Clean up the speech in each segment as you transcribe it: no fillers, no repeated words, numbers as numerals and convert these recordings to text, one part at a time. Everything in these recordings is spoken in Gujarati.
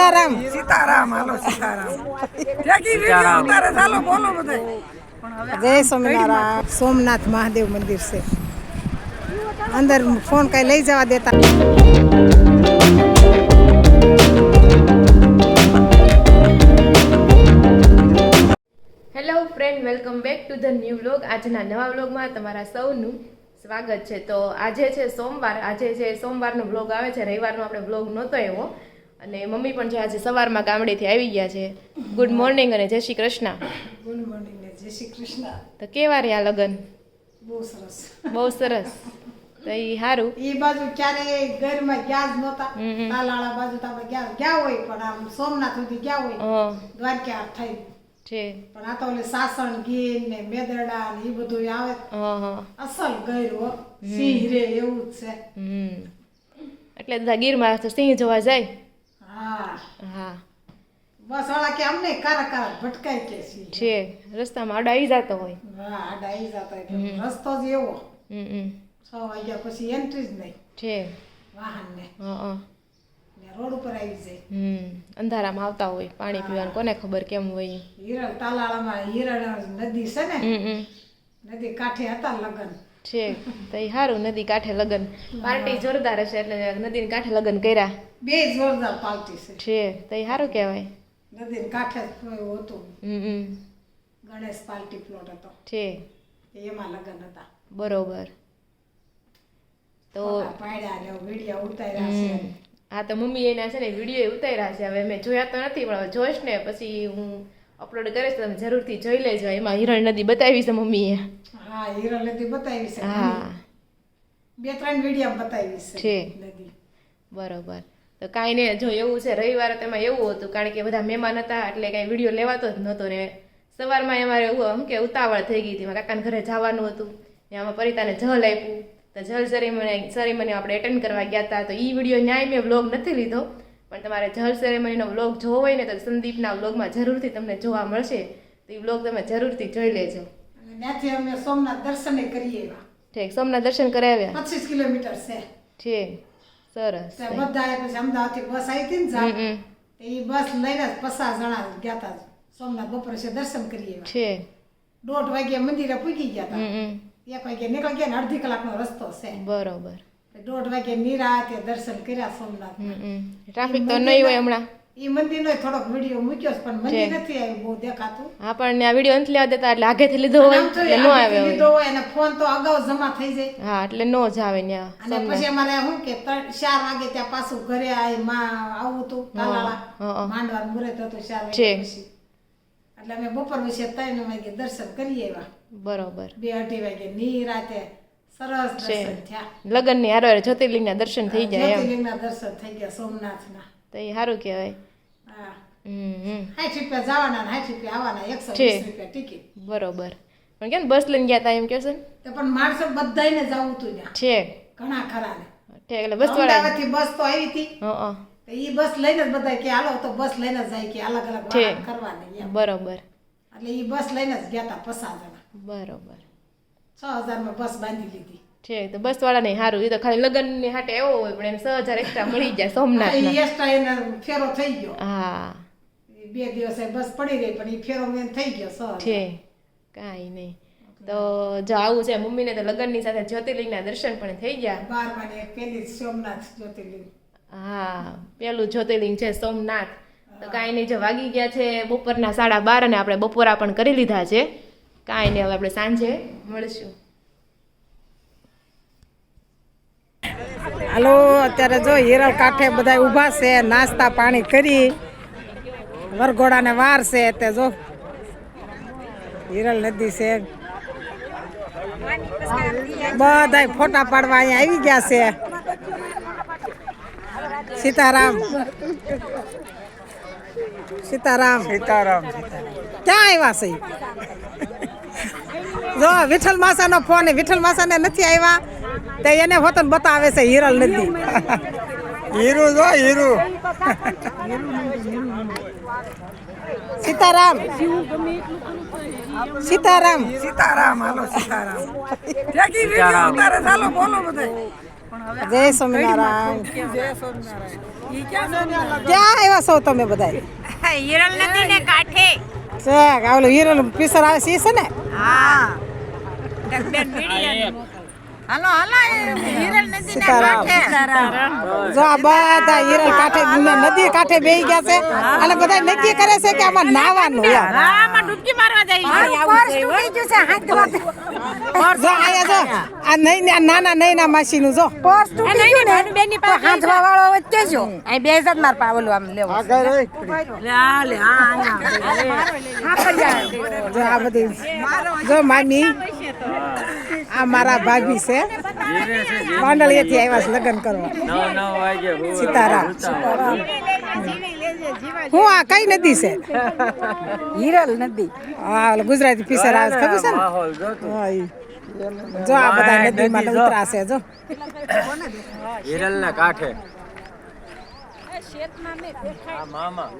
સીતારામ સીતારામ હાલો સીતારામ ટેકી વિડિયો ઉતારે ચાલો બોલો બધાય જય સ્વામિનારાયણ સોમનાથ મહાદેવ મંદિર છે અંદર ફોન કઈ લઈ જવા દેતા hello friend, welcome back to the new vlog. આજના નવા વ્લોગમાં તમારા સૌનું સ્વાગત છે. તો આજે છે સોમવાર, આજે જે સોમવારનો વ્લોગ આવે છે, રવિવારનો આપણે વ્લોગ નહોતો એવો. અને મમ્મી પણ જે આજે સવારમાં ગામડેથી આવી ગયા છે. ગુડ મોર્નિંગ અને જય શ્રી કૃષ્ણ. ગુડ મોર્નિંગ ને જય શ્રી કૃષ્ણ. તો કેવા રહ્યા લગન? બહુ સરસ બહુ સરસ. તો એ સારું. એ બાજુ ક્યારે ઘરમાં ગયા જ નહોતા, તાલાળા બાજુ તો આપણે ગયા હોય, પણ આમ સોમનાથ સુધી ગયા હોય, દ્વારકા થઈ છે. પણ આ તો ઓલે સાસણ ગીર ને મેદરડા ને એ બધું આવે. અસલ ગયરો સિંહ રે એવું જ છે. એટલે બધા ગીરમાં તો સિંહ જોવા જાય. હા હા, બસ વાળા કે અમને કારા કારા ભટકાઈ કે છે. રસ્તામાં આડા આવી જતો હોય. હા, આડા આવી જતા એટલે રસ્તો જ એવો. 6 વાગ્યા પછી એન્ટ્રી જ નહીં છે વાહન ને. રોડ ઉપર આવી જાય. અંધારામાં આવતા હોય પાણી પીવાનું, કોને ખબર કેમ હોય. હિરણ તાલાળામાં હિરણ નદી છે ને, નદી કાંઠે હતા લગન છે. તો એ સારું, નદી કાંઠે લગન. પાર્ટી જોરદાર હશે એટલે નદીની કાંઠે લગન કર્યા. બે જોરદાર પાર્ટી છે. તો એ સારું કહેવાય. નદીની કાંઠે હતું. ગણેશ પાર્ટી પ્લોટ હતો છે, એમાં લગન હતા. બરોબર. તો પાડ્યા ને વિડિયો ઉતાર્યા છે. હા, તો મમ્મી એના છે ને વિડીયો ઉતાર્યા છે. હવે મેં જોયા તો નથી, પણ હવે જોઈશ ને પછી હું અપલોડ કરીશ, તમે જરૂરથી જોઈ લેજો. એમાં હિરણ નદી બતાવી છે મમ્મીએ. હા, હિરણ નદી બતાવી છે. હા, 2-3 વિડીયો બતાવી છે નદી. બરોબર. તો કાંઈ નહીં, જો એવું છે રવિવારે તેમાં એવું હતું, કારણ કે બધા મહેમાન હતા એટલે કાંઈ વિડીયો લેવાતો જ નહોતો. ને સવારમાં અમારે એવું શું કે ઉતાવળ થઈ ગઈ હતી, મારા કાકાના ઘરે જવાનું હતું. આમાં પરિતાને જલ આપ્યું, તો જલ સેરેમની આપણે એટેન્ડ કરવા ગયા હતા. તો એ વિડીયો ન્યાય મેં વ્લોગ નથી લીધો, પણ તમારે જલ સેરેમનીનો વ્લોગ જોવો હોય ને તો સંદીપના વ્લોગમાં જરૂરથી તમને જોવા મળશે. તો એ વ્લોગ તમે જરૂરથી જોઈ લેજો. ત્યાંથી અમે સોમનાથ દર્શને કરીએ એવા. ઠીક, સોમનાથ દર્શન કરાવ્યા. 25 કિલોમીટર છે. સરસ. બધા પછી અમદાવાદથી બસ આવી હતી ને જા, એ બસ લઈને 50 જણા ગયા હતા સોમનાથ. બપોરે દર્શન કરીએ છે. 1:30 વાગ્યે મંદિરે પૂગી ગયા હતા. 1 વાગ્યે નીકળી ગયા ને, અડધી કલાકનો રસ્તો છે. બરોબર. 1:30 વાગ્યે નિરાતે દર્શન કર્યા સોમનાથ. ટ્રાફિક તો નહીં હોય હમણાં. એ મંદિરનો થોડોક વિડીયો મૂક્યો છે, પણ મંદિર નથી આવ્યું બહુ દેખાતું. હા, પણ આ વિડીયો નથી લેવા દેતા, એટલે આગેથી લીધો હોય એટલે નો આવે. લીધો હોય અને ફોન તો અગાઉ જમા થઈ જાય. હા, એટલે નો જ આવે ત્યાં. અને પછી અમારે શું કે 4 વાગે ત્યાં પાછું ઘરે આવું હતું. તાલાળા માંડવા મુરત હતું 4 વાગે પછી, એટલે અમે બપોર પછી 3 વાગે દર્શન કરીએ એવા. બરોબર. 2-2:30 વાગે નિરાતે સરસ દર્શન થયા. લગન ની હારે જ્યોતિર્લિંગના દર્શન થઈ જાય. જ્યોતિર્લિંગના દર્શન થઈ ગયા સોમનાથના. તો એ સારું કહેવાય. હા, 60 રૂપિયા જવાના ને 60 રૂપિયા આવવાના, 120 રૂપિયા ટિકિટ. બરોબર. પણ કેમ બસ લઈને ગયા તા એમ કહો છો ને? પણ માણસો બધાને જવું હતું ત્યાં છે, ઘણા ખરા ને. ઠીક, એટલે બસ વાળા અમદાવાદથી બસ તો આવી હતી. એ બસ લઈને જ બધા કે હાલો તો બસ લઈને જાય કે અલગ અલગ વાહન કરવાની. બરોબર. એટલે એ બસ લઈને જ ગયા તા 50 જણા. બરોબર. 6000 માં બસ બાંધી લીધી. છે. તો બસ વાળા નહીં સારું, એ તો ખાલી લગન ની હાટે એવો હોય, પણ એને 6000 એક્સ્ટ્રા મળી જાય સોમનાથ. એક્સ્ટ્રા એને ફેરો થઈ ગયો. હા, 2 દિવસે બસ પડી રહી, પણ એ ફેરો મેં થઈ ગયો. છે, કાંઈ નહીં. તો જો આવું છે મમ્મીને, તો લગનની સાથે જ્યોતિર્લિંગના દર્શન પણ થઈ ગયા. 12 પેલી સોમનાથ જ્યોતિર્લિંગ. હા, પેલું જ્યોતિર્લિંગ છે સોમનાથ. તો કાંઈ નહીં, જો વાગી ગયા છે બપોરના 12:30 અને આપણે બપોરા પણ કરી લીધા છે. કાંઈ નહીં, હવે આપણે સાંજે મળશું. હાલો, અત્યારે જો હિરણ કાંઠે બધા ઊભા છે, નાસ્તા પાણી કરી, વરઘોડાને વાર છે. તે જો હિરણ નદી છે, બધા ફોટા પાડવા અહીંયા આવી ગયા છે. સીતારામ સીતારામ સીતારામ ક્યાં આવ્યા છે? જો વિઠ્ઠલ માસાનો ફોન, વિઠ્ઠલ માસાને નથી આવ્યા તે એને હોતન બતાવે છે હિરણ નદી. હીરો જો હીરો. સીતારામ સીતારામ સીતારામ હાલો સીતારામ ટેકી વિડિયો ઉતારે ચાલો બોલો બધાય જય સ્વામિનારાયણ. જય સ્વામિનારાયણ. ઈ ક્યાં સ્વામિનારાયણ? ક્યાં આવ્યા છો તમે બધા? હિરલ નદી ને કાંઠે. છે ઓલો હીરો પીસર આવે છે ઈ છે ને? હા હાલો હાલો હિરલ નદી ના સીતારામ. કાંઠે. જો આ બધા હીરા કાંઠે નદી કાંઠે બેહી ગયા છે અને બધા નક્કી કરે છે કે આમાં નાવાનું યાર. આમાં ડૂબકી મારવા જાય. પર્સ તૂટી ગયું છે હાથ ધોવા. જો આયા જો આ નહીં આ નાના નૈના માસી નું જો પર્સ તૂટી ગયું ને બેની પાસે હાથવા વાળો હોય કેજો. અહીં બે જ માર પાવલું આમ લેવો. લે આ લે હા હા કરી જાય. જો આ બધી જો મામી આ મારા ભાભી છે પાંડલિયાથી આવ્યા છે લગ્ન કરવા. સીતારામ. હું આ કઈ નદી છે? હિરલ નદી. હા ઓલો ગુજરાતી પીસર આવે છે ખબર છે ને? હા, ઈ. જો આ બધા નદીમાં ઉતરાશે જો હિરલ ના કાંઠે મામા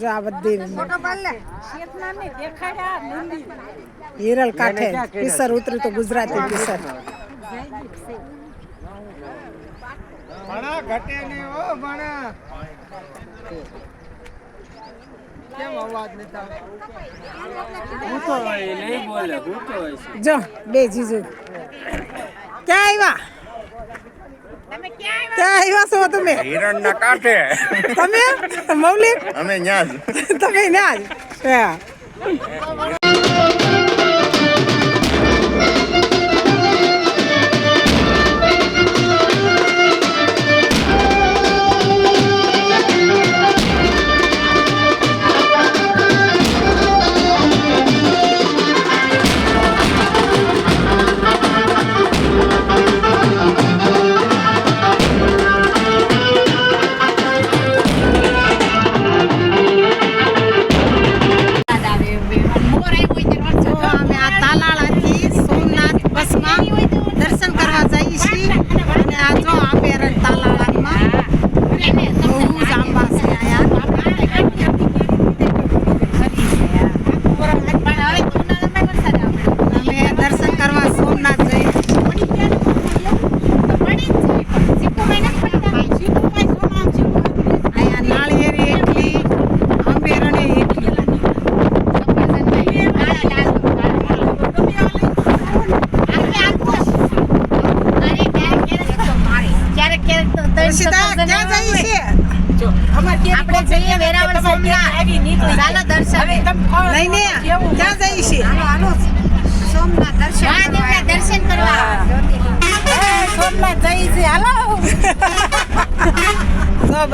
જો આ બધી હિરલ કાંઠે પીસર ઉતરી તો ગુજરાતી પીસર. ભણા ઘટે ને ઓ ભણા કેમ અવાજ નથી આવતો? ભૂતો હોય નહીં બોલે, ભૂતો હોય છે. જો બે જીજુ ક્યાં આવ્યા? ક્યાં આવ્યા છો તમે? હિરણ ના કાંઠે તમે મૌલિક અમે ન્યા તમે ના જ હા.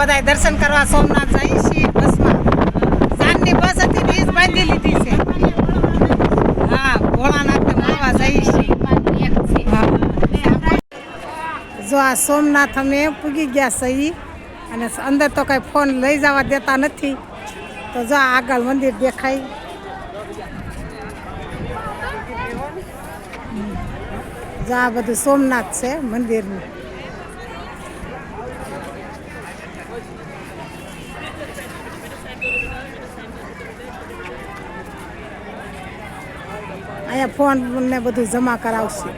બધા દર્શન કરવા સોમનાથ જાય છે બસમાં. સાંજની બસ હતી ને એ જ બાંધી લીધી છે. હા ભોળાનાથને મળવા જાય છે. હા. જો આ સોમનાથ અમે પૂગી ગયા સહી અને અંદર તો કઈ ફોન લઈ જવા દેતા નથી. તો જો આગળ મંદિર દેખાય. જો આ બધું સોમનાથ છે મંદિરનું. અહીંયા ફોન ને બધું જમા કરાવશે.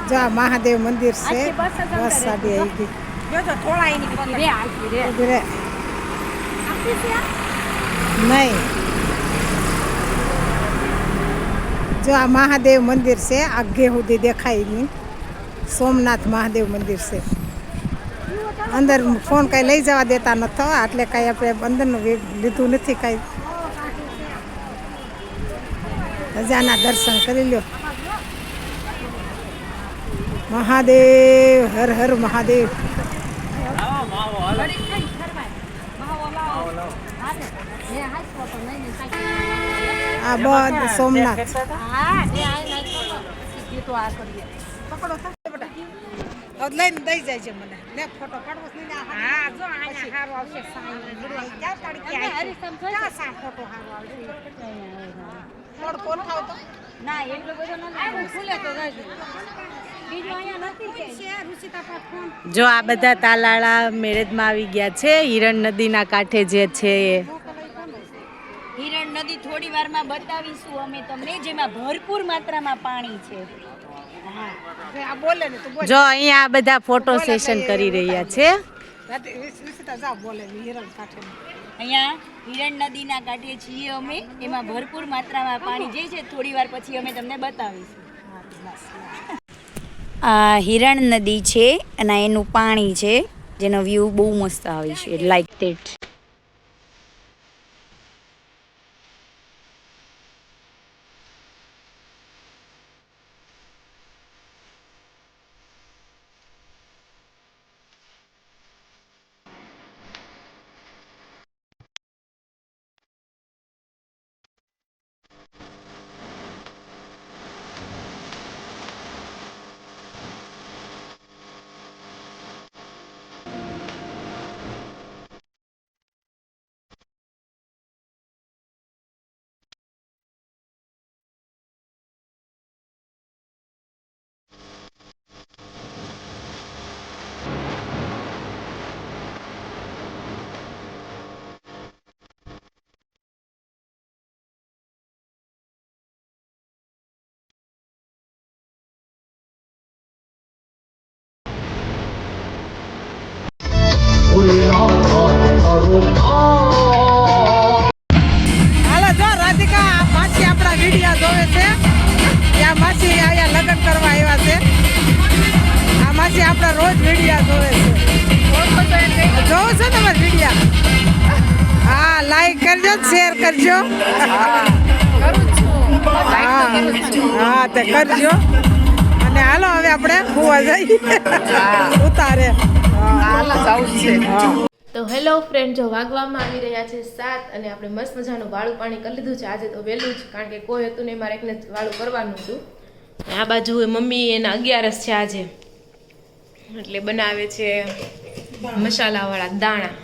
જો આ મહાદેવ મંદિર છે. બસ સાડી આવી ગઈ. ઊભી રહે. નહીં જો આ મહાદેવ મંદિર છે. આગે સુધી દેખાય નહીં. સોમનાથ મહાદેવ મંદિર છે. અંદર ફોન કઈ લઈ જવા દેતા નતો એટલે કઈ આપણે અંદરનું લીધું નથી કઈ. રજાના દર્શન કરી લ્યો. મહાદેવ હર હર મહાદેવ. આ બધું સોમનાથ. લઈને દઈ જાય છે મને. લે ફોટો પાડવો છે ને. હા જો આયા હારો આવશે. ક્યાં તડકે આવી ક્યાં સા ફોટો હારો આવશે. થોડ ફોન ખાવ તો ના એટલો બધો ન ખુલે તો જાય. બીજો અહીંયા નથી કે છે ઋષિતા પર ફોન. જો આ બધા તાલાળા મેળેદમાં આવી ગયા છે. હિરણ નદીના કાંઠે જે છે એ હિરણ નદી થોડી વારમાં બતાવીશું અમે તમને, જેમાં ભરપૂર માત્રામાં પાણી છે. આ બોલે ને તું બોલ જો અહીંયા આ બધા ફોટો સેશન કરી રહ્યા છે. વિસિતા જા બોલે હિરણ કાંઠે અહીંયા હિરણ નદીના કાંઠે છીએ અમે. એમાં ભરપૂર માત્રામાં પાણી જે છે થોડી વાર પછી અમે તમને બતાવીશું. આ હિરણ નદી છે અને એનું પાણી છે જેનો વ્યૂ બહુ મસ્ત આવે છે લાઈક ધેટ. હાલો જો રાધિકા આ માસી આપણા વિડિયા જોવે છે. ત્યાં માસી અહીંયા લગ્ન કરવા આવ્યા છે. આ માસી આપણા રોજ વિડિયા જોવે છે. જોવો છો તમારા વિડિયા? હા, લાઈક કરજો, શેર કરજો. હા તે કરજો. અને હાલો હવે આપણે ફુવા જઈએ ઉતારે. તો હેલો ફ્રેન્ડ, જો વાગવામાં આવી રહ્યા છે 7 અને આપણે મસ્ત મજાનું વાળું પાણી કરી લીધું છે. આજે તો વહેલું જ, કારણ કે કોઈ હતું નહીં, મારે એકને વાળું કરવાનું હતું. આ બાજુ મમ્મી એના 11 છે આજે, એટલે બનાવે છે મસાલાવાળા દાણા.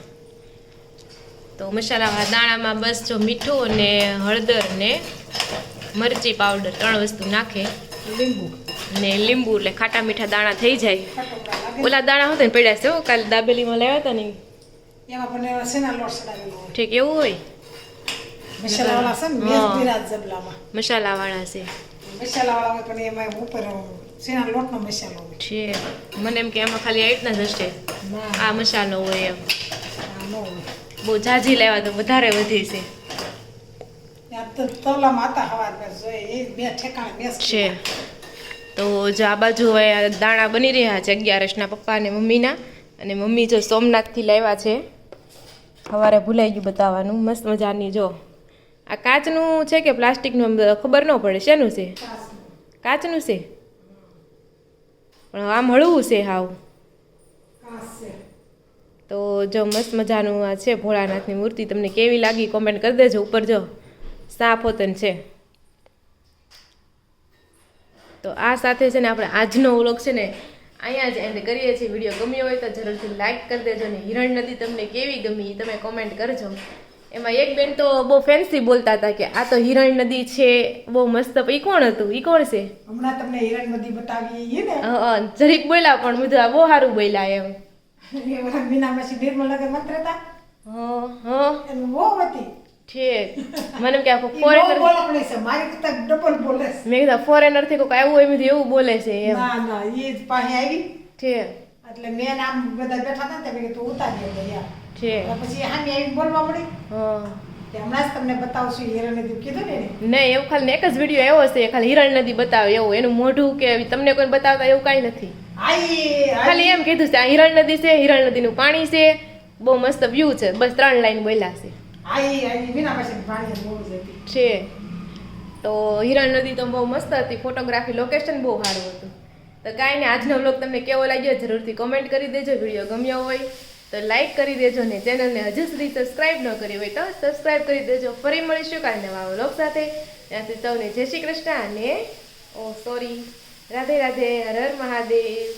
તો મસાલાવાળા દાણામાં બસ જો મીઠું અને હળદર ને મરચી પાવડર 3 વસ્તુ નાખે, લીંબુ એટલે ખાટા મીઠા દાણા થઈ જાય. ઓલા દાણા હતા ને પડ્યા છે, કાલે દાબેલીમાં લાવ્યા હતા ને એમાં પણ સેના લોટ સડાવેલો હોય. ઠીક એવું હોય. મસાલાવાળા છે ને મેસ બિરાજ જબલામાં મસાલાવાળા છે. મસાલાવાળા હોય પણ એમાં ઉપર સેના લોટનો મસાલો હોય. છે મને એમ કે આમાં ખાલી આ રીતના જ હશે, આ મસાલો હોય એમ. આ ન હોય. બહુ ઝાઝી લાવ્યા તો વધારે વધી છે. ત્યાં તો તવલામાં હતા હવાર પર જોઈએ એ બે ઠેકાણે મેસ છે. તો જો આ બાજુ હવે દાણા બની રહ્યા છે 11ના પપ્પા અને મમ્મીના. અને મમ્મી જો સોમનાથથી લાવ્યા છે, સવારે ભૂલાઈ ગયું બતાવવાનું. મસ્ત મજાની જો આ કાચનું છે કે પ્લાસ્ટિકનું ખબર ન પડે શેનું છે. કાચનું છે પણ આમ હળવું છે હાવ. તો જો મસ્ત મજાનું આ છે ભોળાનાથની મૂર્તિ. તમને કેવી લાગી કોમેન્ટ કરી દેજો. ઉપર જો સાફ હોતન છે. તો આ સાથે છે ને આપણે આજનો વ્લોગ છે ને અહીંયા જ એન્ડ કરીએ છીએ. વિડીયો ગમ્યો હોય તો જરૂરથી લાઈક કરી દેજો. ને હિરણ નદી તમને કેવી ગમી તમે કોમેન્ટ કરજો. એમાં એક બેન તો બહુ ફેન્સી બોલતા હતા કે આ તો હિરણ નદી છે, બહુ મસ્ત. એ કોણ હતું? એ કોણ છે? હમણાં તમને હિરણ નદી બતાવીએ ને. જરીક બોલ્યા પણ બધું આ બહુ સારું બોલ્યા એમ. એ વખત મીનામાસી નિર્મલ નગર મંત્ર હતા. એનું બહુ હતી. ઠીક. મને એમ કે બહુ ફોરેનર બોલકણી છે, મારી કરતા ડબલ બોલે છે. મેં કીધા ફોરેનર થી કોઈ આવ્યું હોય એમ એવું બોલે છે એમ. ના ના એ જ પાસે આવી ઠીક એટલે મેં આમ બધા બેઠા હતા ને મેં કીધું ઉતારી દે યાર. ઠીક. પછી હામી આવી બોલવા મળી. હા તે હમણાં જ તમને બતાવશું હિરણ નદી કીધું ને એને. નહીં, એવું ખાલી એક જ વિડીયો એવો છે, ખાલી હિરણ નદી બતાવે એવું. એનું મોઢું કે તમને કોઈ બતાવતા એવું કાંઈ નથી. ખાલી એમ કીધું છે આ હિરણ નદી છે, હિરણ નદીનું પાણી છે, બહુ મસ્ત વ્યૂ છે, બસ 3 લાઈન બોલ્યા છે. છે તો હિરણ નદી તો બહુ મસ્ત હતી. ફોટોગ્રાફી લોકેશન બહુ સારું હતું. તો કાંઈ નહીં, આજનો વ્લોગ તમને કેવો લાગ્યો જરૂરથી કોમેન્ટ કરી દેજો. વિડીયો ગમ્યો હોય તો લાઈક કરી દેજો ને ચેનલને હજુ સુધી સબસ્ક્રાઈબ ન કરી હોય તો સબસ્ક્રાઈબ કરી દેજો. ફરી મળીશું કાંઈ નવા વ્લોગ સાથે. ત્યાંથી સૌને જય શ્રી કૃષ્ણ અને રાધે રાધે, હર હર મહાદેવ.